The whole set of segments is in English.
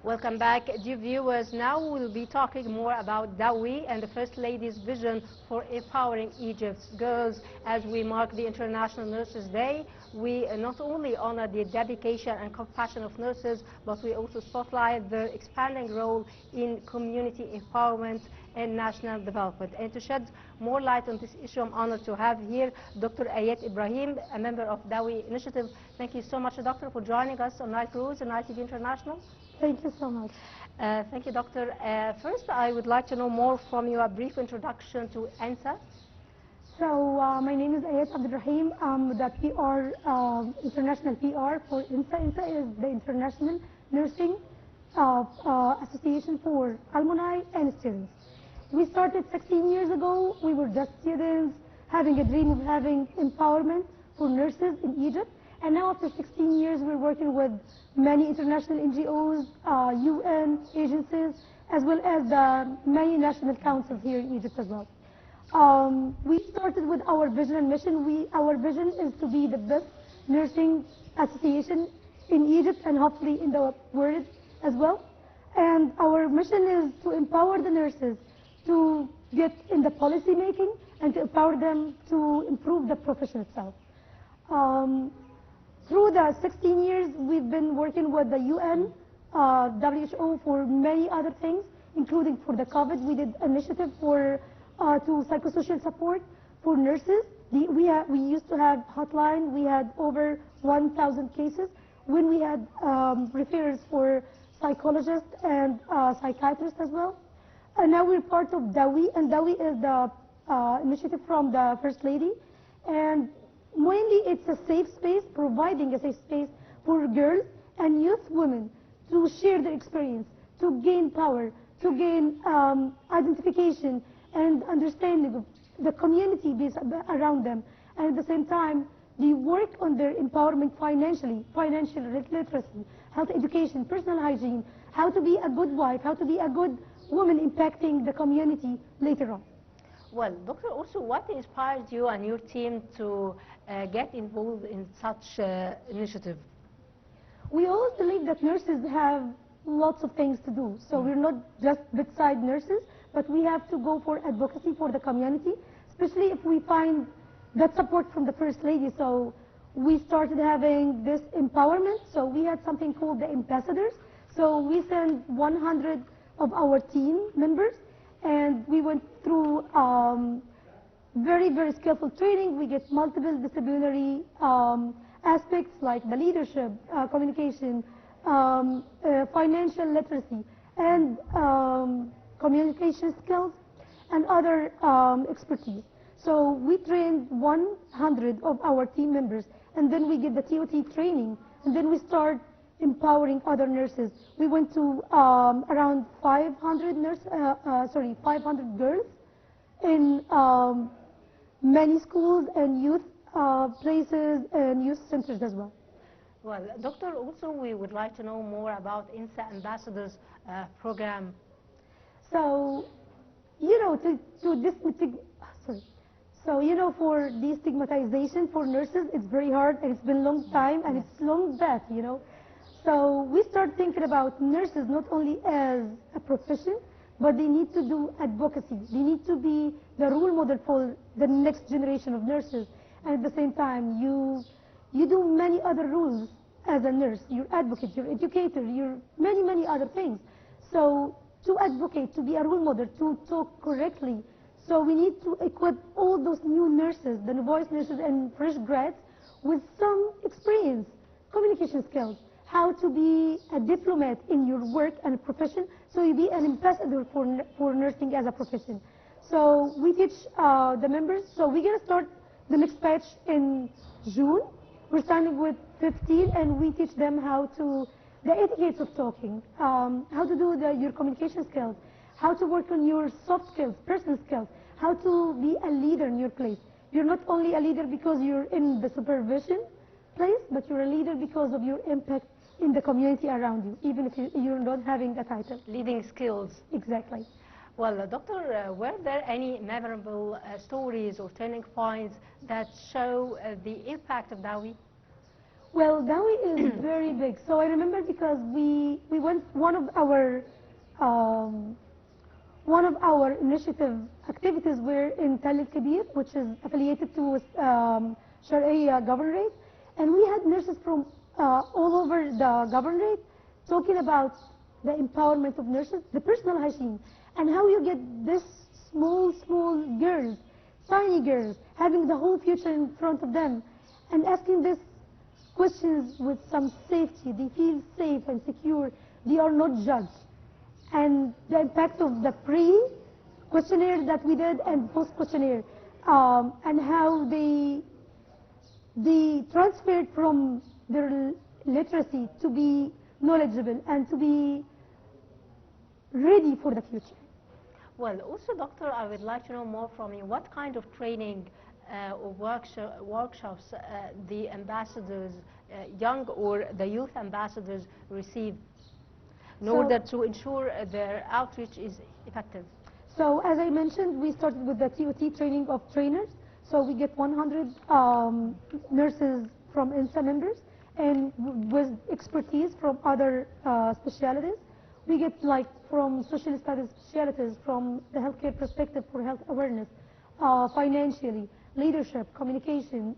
Welcome back, dear viewers. Now we'll be talking more about Dawi and the First Lady's vision for empowering Egypt's girls. As we mark the International Nurses Day, we not only honor the dedication and compassion of nurses, but we also spotlight their expanding role in community empowerment and national development. And to shed more light on this issue, I'm honored to have here Dr. Ayat Ibrahim, a member of Dawi Initiative. Thank you so much, Doctor, for joining us on Nile Cruise and Nile TV International. Thank you so much. Thank you, Doctor. First, I would like to know more from you, a brief introduction to INSA. So, my name is Ayat Ibrahim. I'm the PR, international PR for INSA. INSA is the International Nursing Association for Alumni and Students. We started 16 years ago. We were just students having a dream of having empowerment for nurses in Egypt. And now after 16 years, we're working with many international NGOs, UN agencies, as well as the many national councils here in Egypt as well. We started with our vision and mission. Our vision is to be the best nursing association in Egypt and hopefully in the world as well. And our mission is to empower the nurses to get in the policy making and to empower them to improve the profession itself. Through the 16 years, we've been working with the UN, WHO for many other things, including for the COVID. We did initiative for to psychosocial support for nurses. We used to have hotline. We had over 1,000 cases when we had referrals for psychologists and psychiatrists as well. And now we're part of Dawi, and Dawi is the initiative from the First Lady. And mainly it's a safe space, providing a safe space for girls and youth women to share their experience, to gain power, to gain identification and understanding of the community based around them. And at the same time, they work on their empowerment financially, financial literacy, health education, personal hygiene, how to be a good wife, how to be a good woman impacting the community later on. Well, Doctor, also what inspired you and your team to get involved in such initiative? We always believe that nurses have lots of things to do. So we're not just bedside nurses, but we have to go for advocacy for the community, especially if we find that support from the First Lady. So we started having this empowerment. So we had something called the ambassadors. So we sent 100 of our team members, and we went through very, very skillful training. We get multiple disciplinary aspects like the leadership, communication, financial literacy, and communication skills, and other expertise. So we trained 100 of our team members, and then we get the TOT training, and then we start empowering other nurses. We went to around 500 girls in many schools and youth places and youth centers as well. Well, Doctor, also we would like to know more about INSA Ambassadors program. So, you know, for destigmatization for nurses, it's very hard, and it's been a long time, and it's long path, you know. So we start thinking about nurses not only as a profession, but they need to do advocacy. They need to be the role model for the next generation of nurses. And at the same time, you do many other roles as a nurse. You're advocate, you're educator, you're many, many other things. So to advocate, to be a role model, to talk correctly. So we need to equip all those new nurses, the novice nurses and fresh grads, with some experience, communication skills, how to be a diplomat in your work and profession, so you be an ambassador for nursing as a profession. So we teach the members. So we're going to start the next batch in June. We're starting with 15, and we teach them how to, the etiquettes of talking, how to do your communication skills, how to work on your soft skills, personal skills, how to be a leader in your place. You're not only a leader because you're in the supervision place, but you're a leader because of your impact in the community around you, even if you're not having a title. Leading skills. Exactly. Well, Doctor, were there any memorable stories or turning points that show the impact of Dawi? Well, Dawi is very big. So I remember because we went um, one of our initiative activities were in Tel Kabir, which is affiliated to Sharia governorate, and we had nurses from all over the governorate talking about the empowerment of nurses, the personal hygiene, and how you get this small girls, tiny girls, having the whole future in front of them, and asking these questions with some safety. They feel safe and secure. They are not judged. And the impact of the pre-questionnaire that we did and post-questionnaire, and how they transferred from their literacy to be knowledgeable and to be ready for the future. Well, also, Doctor, I would like to know more from you. What kind of training or workshops the ambassadors, young or the youth ambassadors, receive in order to ensure their outreach is effective? So, as I mentioned, we started with the TOT training of trainers. So we get 100 nurses from INSA members and with expertise from other specialties. We get like from social studies specialties, from the healthcare perspective for health awareness, financially, leadership, communication,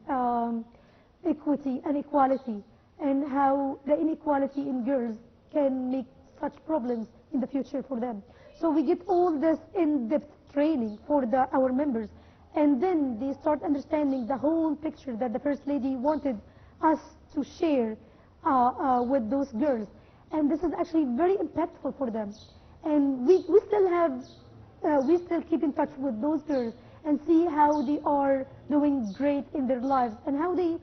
equity and equality, and how the inequality in girls can make such problems in the future for them. So we get all this in-depth training for our members, and then they start understanding the whole picture that the First Lady wanted us to share with those girls. And this is actually very impactful for them. And we still keep in touch with those girls and see how they are doing great in their lives and how they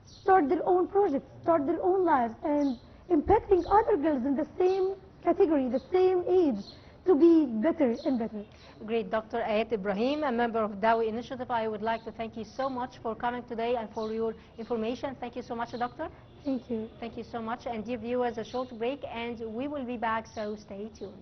start their own projects, start their own lives, and impacting other girls in the same category, the same age, to be better and better. Great. Dr. Ayat Ibrahim, a member of Dawi Initiative, I would like to thank you so much for coming today and for your information. Thank you so much, Doctor. Thank you. Thank you so much. And dear viewers, a short break and we will be back, so stay tuned.